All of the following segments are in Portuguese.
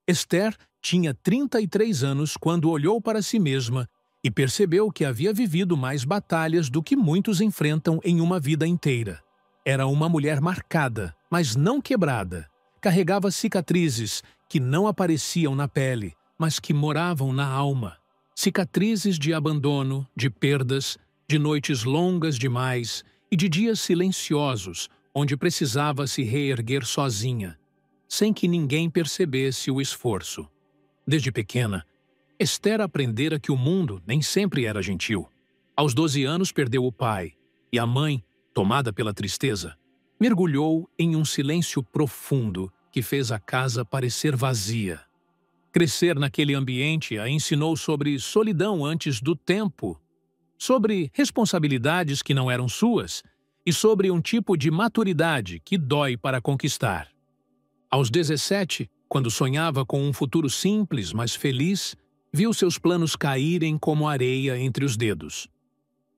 Esther tinha 33 anos quando olhou para si mesma e percebeu que havia vivido mais batalhas do que muitos enfrentam em uma vida inteira. Era uma mulher marcada, mas não quebrada. Carregava cicatrizes que não apareciam na pele, mas que moravam na alma. Cicatrizes de abandono, de perdas, de noites longas demais e de dias silenciosos, onde precisava se reerguer sozinha, sem que ninguém percebesse o esforço. Desde pequena, Esther aprendera que o mundo nem sempre era gentil. Aos 12 anos perdeu o pai, e a mãe, tomada pela tristeza, mergulhou em um silêncio profundo que fez a casa parecer vazia. Crescer naquele ambiente a ensinou sobre solidão antes do tempo, sobre responsabilidades que não eram suas e sobre um tipo de maturidade que dói para conquistar. Aos 17, quando sonhava com um futuro simples, mas feliz, viu seus planos caírem como areia entre os dedos.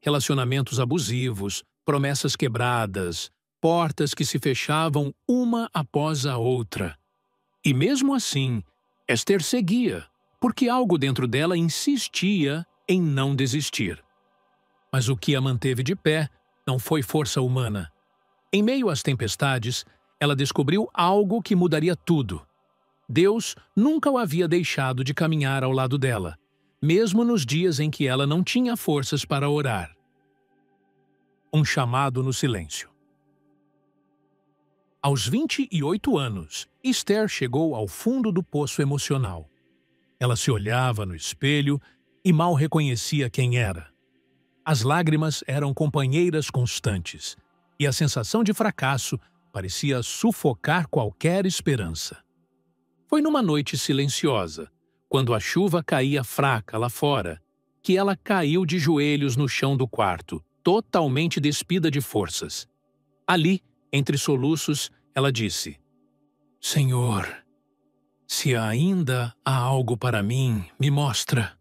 Relacionamentos abusivos, promessas quebradas, portas que se fechavam uma após a outra. E mesmo assim, Esther seguia, porque algo dentro dela insistia em não desistir. Mas o que a manteve de pé não foi força humana. Em meio às tempestades, ela descobriu algo que mudaria tudo. Deus nunca o havia deixado de caminhar ao lado dela, mesmo nos dias em que ela não tinha forças para orar. Um chamado no silêncio. Aos 28 anos, Esther chegou ao fundo do poço emocional. Ela se olhava no espelho e mal reconhecia quem era. As lágrimas eram companheiras constantes, e a sensação de fracasso parecia sufocar qualquer esperança. Foi numa noite silenciosa, quando a chuva caía fraca lá fora, que ela caiu de joelhos no chão do quarto, totalmente despida de forças. Ali, entre soluços, ela disse: Senhor, se ainda há algo para mim, me mostra,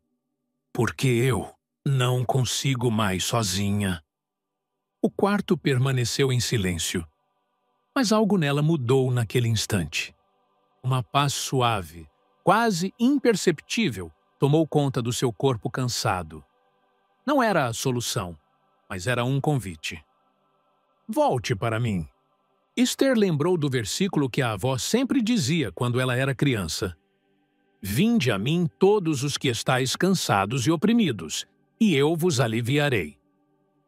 porque eu não consigo mais sozinha. O quarto permaneceu em silêncio, mas algo nela mudou naquele instante. Uma paz suave, quase imperceptível, tomou conta do seu corpo cansado. Não era a solução, mas era um convite. Volte para mim. Esther lembrou do versículo que a avó sempre dizia quando ela era criança. Vinde a mim todos os que estáis cansados e oprimidos, e eu vos aliviarei.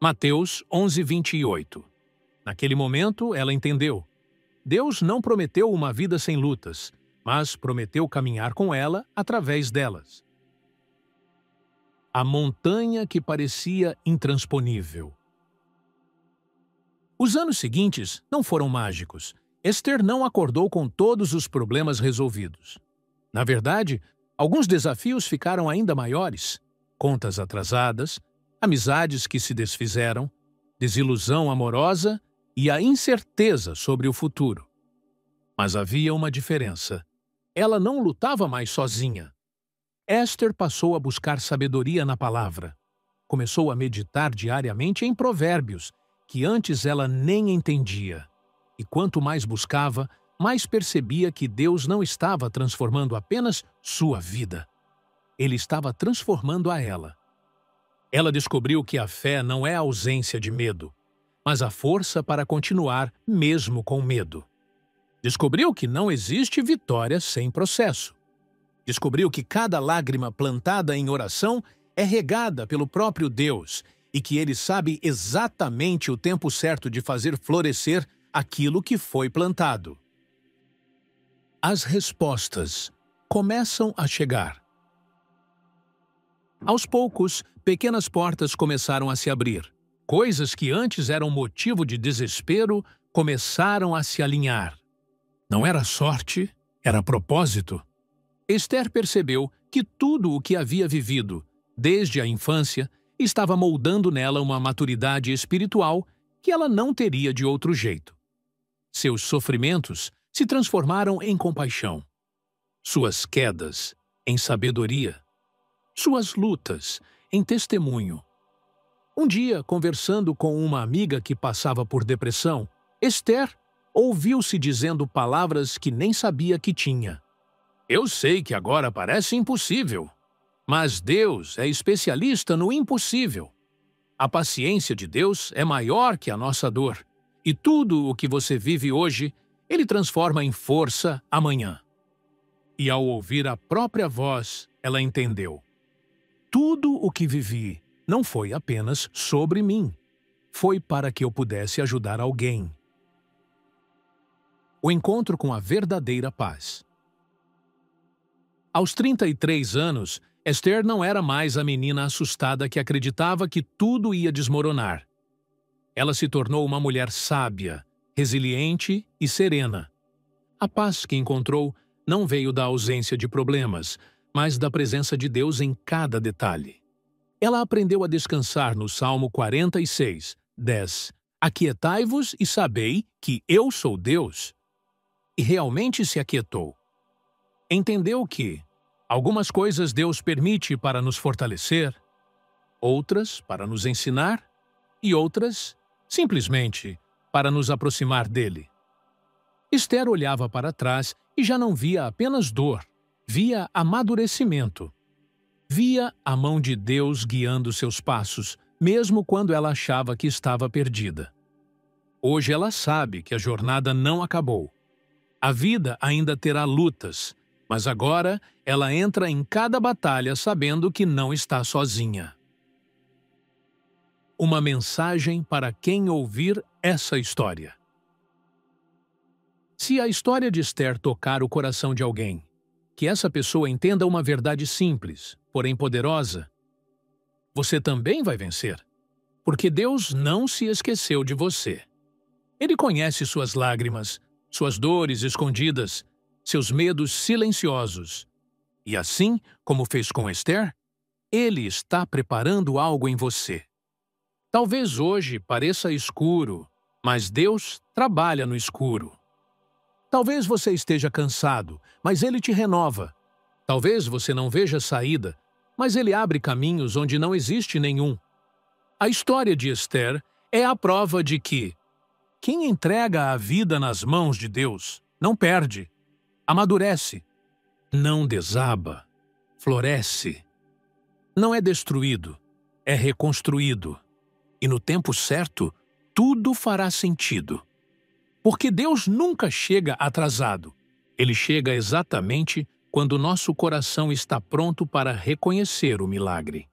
Mateus 11:28. Naquele momento, ela entendeu. Deus não prometeu uma vida sem lutas, mas prometeu caminhar com ela através delas. A montanha que parecia intransponível. Os anos seguintes não foram mágicos. Esther não acordou com todos os problemas resolvidos. Na verdade, alguns desafios ficaram ainda maiores. Contas atrasadas, amizades que se desfizeram, desilusão amorosa e a incerteza sobre o futuro. Mas havia uma diferença. Ela não lutava mais sozinha. Esther passou a buscar sabedoria na palavra. Começou a meditar diariamente em provérbios, que antes ela nem entendia. E quanto mais buscava, mais percebia que Deus não estava transformando apenas sua vida. Ele estava transformando a ela. Ela descobriu que a fé não é a ausência de medo, mas a força para continuar mesmo com medo. Descobriu que não existe vitória sem processo. Descobriu que cada lágrima plantada em oração é regada pelo próprio Deus e que Ele sabe exatamente o tempo certo de fazer florescer aquilo que foi plantado. As respostas começam a chegar. Aos poucos, pequenas portas começaram a se abrir. Coisas que antes eram motivo de desespero começaram a se alinhar. Não era sorte, era propósito. Esther percebeu que tudo o que havia vivido, desde a infância, estava moldando nela uma maturidade espiritual que ela não teria de outro jeito. Seus sofrimentos se transformaram em compaixão. Suas quedas, em sabedoria. Suas lutas, em testemunho. Um dia, conversando com uma amiga que passava por depressão, Esther ouviu-se dizendo palavras que nem sabia que tinha. Eu sei que agora parece impossível, mas Deus é especialista no impossível. A paciência de Deus é maior que a nossa dor, e tudo o que você vive hoje, Ele transforma em força amanhã. E ao ouvir a própria voz, ela entendeu. Tudo o que vivi não foi apenas sobre mim. Foi para que eu pudesse ajudar alguém. O encontro com a verdadeira paz. Aos 33 anos, Esther não era mais a menina assustada que acreditava que tudo ia desmoronar. Ela se tornou uma mulher sábia, resiliente e serena. A paz que encontrou não veio da ausência de problemas, mas da presença de Deus em cada detalhe. Ela aprendeu a descansar no Salmo 46, 10. Aquietai-vos e sabei que eu sou Deus. E realmente se aquietou. Entendeu que algumas coisas Deus permite para nos fortalecer, outras para nos ensinar e outras, simplesmente, para nos aproximar dele. Esther olhava para trás e já não via apenas dor, via amadurecimento. Via a mão de Deus guiando seus passos, mesmo quando ela achava que estava perdida. Hoje ela sabe que a jornada não acabou. A vida ainda terá lutas, mas agora ela entra em cada batalha sabendo que não está sozinha. Uma mensagem para quem ouvir essa história. Se a história de Esther tocar o coração de alguém, que essa pessoa entenda uma verdade simples, porém poderosa, você também vai vencer, porque Deus não se esqueceu de você. Ele conhece suas lágrimas, suas dores escondidas, seus medos silenciosos. E assim, como fez com Esther, Ele está preparando algo em você. Talvez hoje pareça escuro, mas Deus trabalha no escuro. Talvez você esteja cansado, mas Ele te renova. Talvez você não veja saída, mas Ele abre caminhos onde não existe nenhum. A história de Esther é a prova de que quem entrega a vida nas mãos de Deus não perde, amadurece, não desaba, floresce. Não é destruído, é reconstruído. E no tempo certo, tudo fará sentido. Porque Deus nunca chega atrasado. Ele chega exatamente quando nosso coração está pronto para reconhecer o milagre.